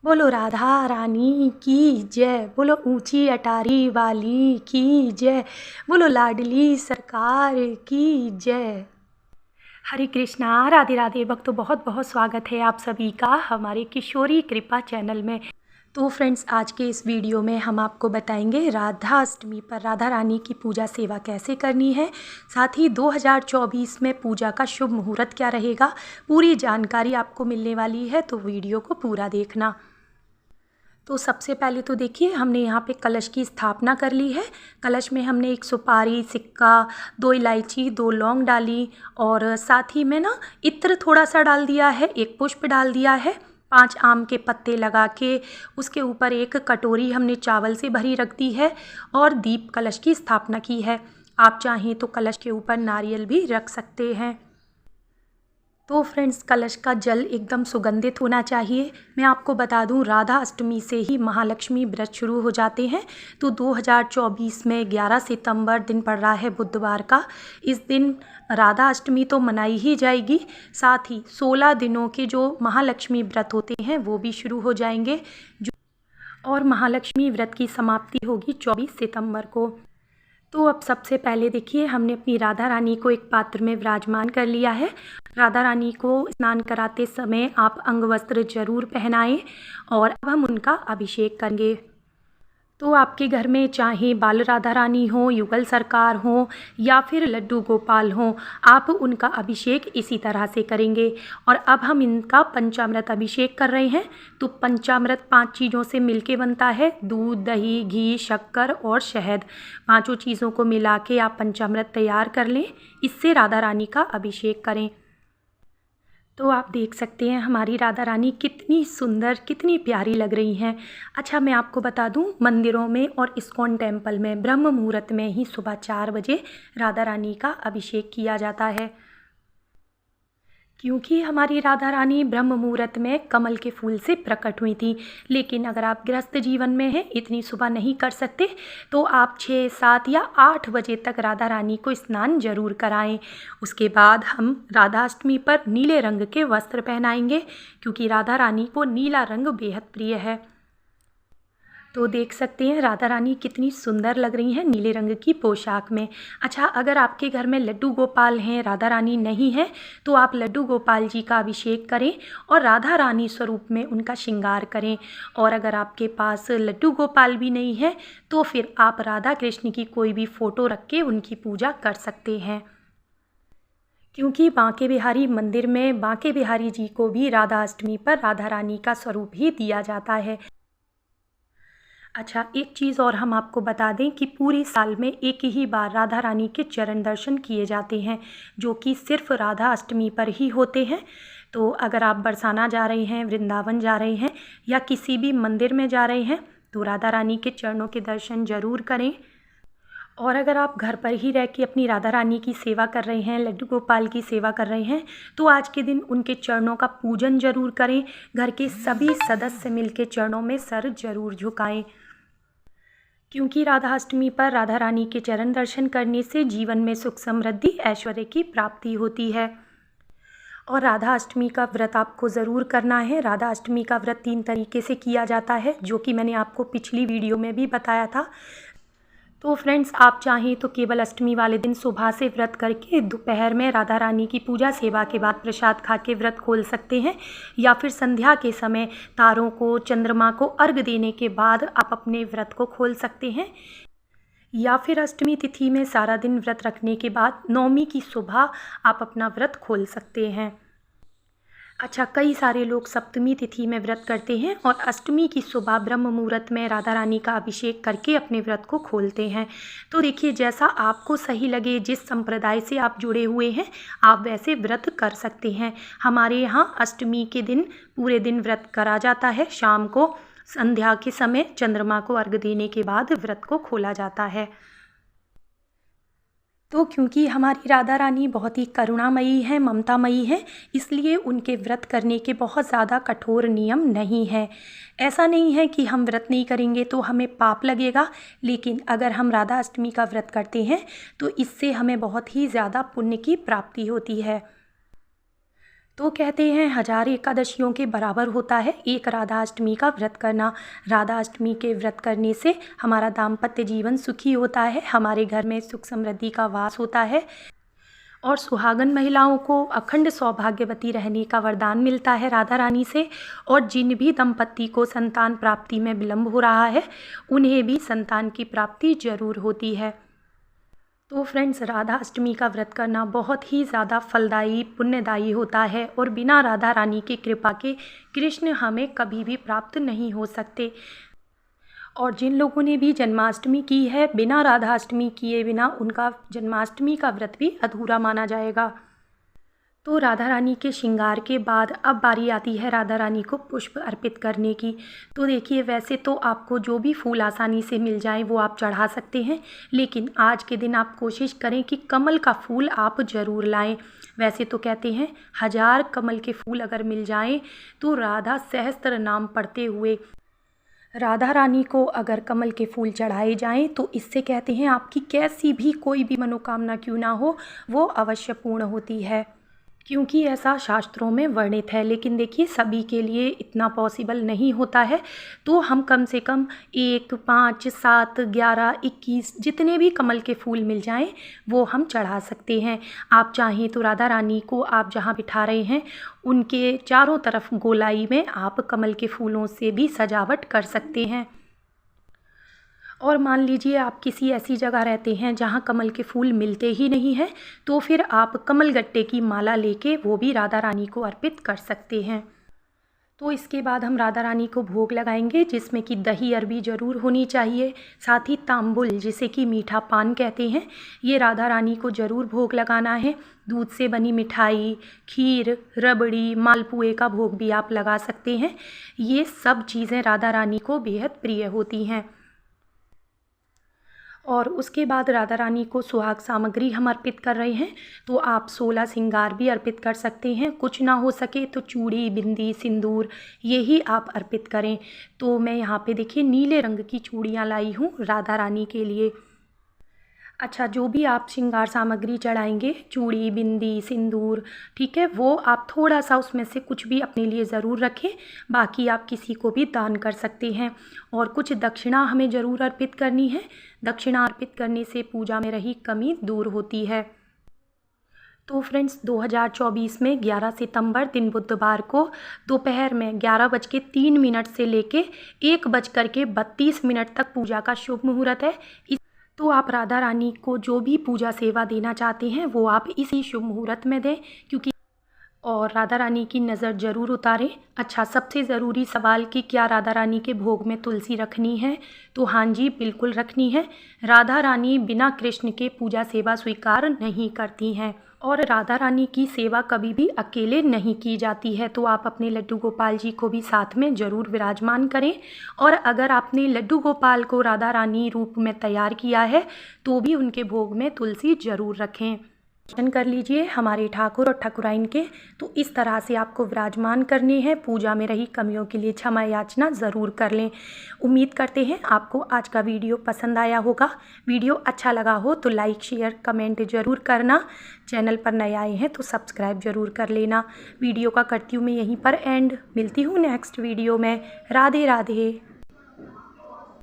बोलो राधा रानी की जय। बोलो ऊंची अटारी वाली की जय। बोलो लाडली सरकार की जय। हरे कृष्णा, राधे राधे भक्तों, बहुत बहुत स्वागत है आप सभी का हमारे किशोरी कृपा चैनल में। तो फ्रेंड्स, आज के इस वीडियो में हम आपको बताएंगे राधा अष्टमी पर राधा रानी की पूजा सेवा कैसे करनी है, साथ ही 2024 में पूजा का शुभ मुहूर्त क्या रहेगा, पूरी जानकारी आपको मिलने वाली है, तो वीडियो को पूरा देखना। तो सबसे पहले तो देखिए, हमने यहाँ पे कलश की स्थापना कर ली है। कलश में हमने एक सुपारी, सिक्का, 2 इलायची, 2 लौंग डाली और साथ ही में ना इत्र थोड़ा सा डाल दिया है, एक पुष्प डाल दिया है, 5 आम के पत्ते लगा के उसके ऊपर एक कटोरी हमने चावल से भरी रख दी है और दीप कलश की स्थापना की है। आप चाहें तो कलश के ऊपर नारियल भी रख सकते हैं। तो फ्रेंड्स, कलश का जल एकदम सुगंधित होना चाहिए। मैं आपको बता दूं, राधा अष्टमी से ही महालक्ष्मी व्रत शुरू हो जाते हैं। तो 2024 में 11 सितंबर दिन पड़ रहा है बुधवार का। इस दिन राधा अष्टमी तो मनाई ही जाएगी, साथ ही 16 दिनों के जो महालक्ष्मी व्रत होते हैं वो भी शुरू हो जाएंगे और महालक्ष्मी व्रत की समाप्ति होगी 24 सितंबर को। तो अब सबसे पहले देखिए, हमने अपनी राधा रानी को एक पात्र में विराजमान कर लिया है। राधा रानी को स्नान कराते समय आप अंग वस्त्र जरूर पहनाएं और अब हम उनका अभिषेक करेंगे। तो आपके घर में चाहे बाल राधा रानी हो, युगल सरकार हो या फिर लड्डू गोपाल हो, आप उनका अभिषेक इसी तरह से करेंगे। और अब हम इनका पंचामृत अभिषेक कर रहे हैं। तो पंचामृत 5 चीज़ों से मिलके बनता है, दूध, दही, घी, शक्कर और शहद। 5 चीज़ों को मिला के आप पंचामृत तैयार कर लें, इससे राधा रानी का अभिषेक करें। तो आप देख सकते हैं हमारी राधा रानी कितनी सुंदर, कितनी प्यारी लग रही हैं। अच्छा, मैं आपको बता दूं, मंदिरों में और इस्कॉन टेम्पल में ब्रह्म मुहूर्त में ही सुबह 4 बजे राधा रानी का अभिषेक किया जाता है, क्योंकि हमारी राधा रानी ब्रह्म मुहूर्त में कमल के फूल से प्रकट हुई थी। लेकिन अगर आप गृहस्थ जीवन में हैं, इतनी सुबह नहीं कर सकते, तो आप 6, 7 या 8 बजे तक राधा रानी को स्नान जरूर कराएं। उसके बाद हम राधा अष्टमी पर नीले रंग के वस्त्र पहनाएंगे, क्योंकि राधा रानी को नीला रंग बेहद प्रिय है। तो देख सकते हैं राधा रानी कितनी सुंदर लग रही हैं नीले रंग की पोशाक में। अच्छा, अगर आपके घर में लड्डू गोपाल हैं, राधा रानी नहीं है, तो आप लड्डू गोपाल जी का अभिषेक करें और राधा रानी स्वरूप में उनका श्रृंगार करें। और अगर आपके पास लड्डू गोपाल भी नहीं है, तो फिर आप राधा कृष्ण की कोई भी फ़ोटो रख के उनकी पूजा कर सकते हैं, क्योंकि बांके बिहारी मंदिर में बांके बिहारी जी को भी राधा अष्टमी पर राधा रानी का स्वरूप ही दिया जाता है। अच्छा, एक चीज़ और हम आपको बता दें कि पूरे साल में एक ही बार राधा रानी के चरण दर्शन किए जाते हैं, जो कि सिर्फ राधा अष्टमी पर ही होते हैं। तो अगर आप बरसाना जा रहे हैं, वृंदावन जा रहे हैं या किसी भी मंदिर में जा रहे हैं, तो राधा रानी के चरणों के दर्शन ज़रूर करें। और अगर आप घर पर ही रह के अपनी राधा रानी की सेवा कर रहे हैं, लड्डू गोपाल की सेवा कर रहे हैं, तो आज के दिन उनके चरणों का पूजन जरूर करें। घर के सभी सदस्य मिलके चरणों में सर जरूर झुकाएं, क्योंकि राधा अष्टमी पर राधा रानी के चरण दर्शन करने से जीवन में सुख, समृद्धि, ऐश्वर्य की प्राप्ति होती है। और राधा अष्टमी का व्रत आपको ज़रूर करना है। राधा अष्टमी का व्रत 3 तरीके से किया जाता है, जो कि मैंने आपको पिछली वीडियो में भी बताया था। तो फ्रेंड्स, आप चाहें तो केवल अष्टमी वाले दिन सुबह से व्रत करके दोपहर में राधा रानी की पूजा सेवा के बाद प्रसाद खा के व्रत खोल सकते हैं, या फिर संध्या के समय तारों को, चंद्रमा को अर्घ देने के बाद आप अपने व्रत को खोल सकते हैं, या फिर अष्टमी तिथि में सारा दिन व्रत रखने के बाद नवमी की सुबह आप अपना व्रत खोल सकते हैं। अच्छा, कई सारे लोग सप्तमी तिथि में व्रत करते हैं और अष्टमी की सुबह ब्रह्म मुहूर्त में राधा रानी का अभिषेक करके अपने व्रत को खोलते हैं। तो देखिए, जैसा आपको सही लगे, जिस संप्रदाय से आप जुड़े हुए हैं, आप वैसे व्रत कर सकते हैं। हमारे यहाँ अष्टमी के दिन पूरे दिन व्रत करा जाता है। शाम को संध्या के समय चंद्रमा को अर्घ देने के बाद व्रत को खोला जाता है। तो क्योंकि हमारी राधा रानी बहुत ही करुणामयी है, ममतामयी है, इसलिए उनके व्रत करने के बहुत ज़्यादा कठोर नियम नहीं है। ऐसा नहीं है कि हम व्रत नहीं करेंगे तो हमें पाप लगेगा, लेकिन अगर हम राधा अष्टमी का व्रत करते हैं तो इससे हमें बहुत ही ज़्यादा पुण्य की प्राप्ति होती है। तो कहते हैं 1000 एकादशियों के बराबर होता है एक राधा अष्टमी का व्रत करना। राधा अष्टमी के व्रत करने से हमारा दाम्पत्य जीवन सुखी होता है, हमारे घर में सुख समृद्धि का वास होता है और सुहागन महिलाओं को अखंड सौभाग्यवती रहने का वरदान मिलता है राधा रानी से। और जिन भी दंपत्ति को संतान प्राप्ति में विलम्ब हो रहा है उन्हें भी संतान की प्राप्ति जरूर होती है। तो फ्रेंड्स, राधा अष्टमी का व्रत करना बहुत ही ज़्यादा फलदायी पुण्यदायी होता है और बिना राधा रानी की कृपा के कृष्ण हमें कभी भी प्राप्त नहीं हो सकते। और जिन लोगों ने भी जन्माष्टमी की है बिना राधा अष्टमी किए बिना, उनका जन्माष्टमी का व्रत भी अधूरा माना जाएगा। तो राधा रानी के श्रृंगार के बाद अब बारी आती है राधा रानी को पुष्प अर्पित करने की। तो देखिए, वैसे तो आपको जो भी फूल आसानी से मिल जाए वो आप चढ़ा सकते हैं, लेकिन आज के दिन आप कोशिश करें कि कमल का फूल आप ज़रूर लाएं। वैसे तो कहते हैं 1000 कमल के फूल अगर मिल जाएं तो राधा सहस्त्र नाम पढ़ते हुए राधा रानी को अगर कमल के फूल चढ़ाए जाएं तो इससे कहते हैं आपकी कैसी भी कोई भी मनोकामना क्यों ना हो वो अवश्य पूर्ण होती है, क्योंकि ऐसा शास्त्रों में वर्णित है। लेकिन देखिए, सभी के लिए इतना पॉसिबल नहीं होता है, तो हम कम से कम 1, 5, 7, 11, 21 जितने भी कमल के फूल मिल जाएं वो हम चढ़ा सकते हैं। आप चाहें तो राधा रानी को आप जहां बिठा रहे हैं उनके चारों तरफ गोलाई में आप कमल के फूलों से भी सजावट कर सकते हैं। और मान लीजिए आप किसी ऐसी जगह रहते हैं जहां कमल के फूल मिलते ही नहीं हैं, तो फिर आप कमल गट्टे की माला लेके वो भी राधा रानी को अर्पित कर सकते हैं। तो इसके बाद हम राधा रानी को भोग लगाएंगे, जिसमें कि दही अरबी ज़रूर होनी चाहिए, साथ ही तांबुल जिसे कि मीठा पान कहते हैं, ये राधा रानी को ज़रूर भोग लगाना है। दूध से बनी मिठाई, खीर, रबड़ी, मालपुए का भोग भी आप लगा सकते हैं। ये सब चीज़ें राधा रानी को बेहद प्रिय होती हैं। और उसके बाद राधा रानी को सुहाग सामग्री हम अर्पित कर रहे हैं, तो आप 16 श्रृंगार भी अर्पित कर सकते हैं। कुछ ना हो सके तो चूड़ी, बिंदी, सिंदूर यही आप अर्पित करें। तो मैं यहाँ पे देखिए नीले रंग की चूड़ियाँ लाई हूँ राधा रानी के लिए। अच्छा, जो भी आप श्रृंगार सामग्री चढ़ाएंगे, चूड़ी, बिंदी, सिंदूर, ठीक है, वो आप थोड़ा सा उसमें से कुछ भी अपने लिए ज़रूर रखें, बाकी आप किसी को भी दान कर सकते हैं। और कुछ दक्षिणा हमें ज़रूर अर्पित करनी है। दक्षिणा अर्पित करने से पूजा में रही कमी दूर होती है। तो फ्रेंड्स, 2024 में 11 सितंबर दिन बुधवार को दोपहर में 11:03 से लेके 1:32 तक पूजा का शुभ मुहूर्त है। तो आप राधा रानी को जो भी पूजा सेवा देना चाहते हैं वो आप इसी शुभ मुहूर्त में दें, क्योंकि और राधा रानी की नज़र ज़रूर उतारें। अच्छा, सबसे ज़रूरी सवाल कि क्या राधा रानी के भोग में तुलसी रखनी है? तो हाँ जी, बिल्कुल रखनी है। राधा रानी बिना कृष्ण के पूजा सेवा स्वीकार नहीं करती हैं और राधा रानी की सेवा कभी भी अकेले नहीं की जाती है। तो आप अपने लड्डू गोपाल जी को भी साथ में ज़रूर विराजमान करें। और अगर आपने लड्डू गोपाल को राधा रानी रूप में तैयार किया है तो भी उनके भोग में तुलसी ज़रूर रखें। दर्शन कर लीजिए हमारे ठाकुर और ठाकुराइन के। तो इस तरह से आपको विराजमान करने हैं। पूजा में रही कमियों के लिए क्षमा याचना ज़रूर कर लें। उम्मीद करते हैं आपको आज का वीडियो पसंद आया होगा। वीडियो अच्छा लगा हो तो लाइक, शेयर, कमेंट ज़रूर करना। चैनल पर नए आए हैं तो सब्सक्राइब ज़रूर कर लेना। वीडियो का करती हूँ मैं यहीं पर एंड। मिलती हूँ नेक्स्ट वीडियो में। राधे राधे।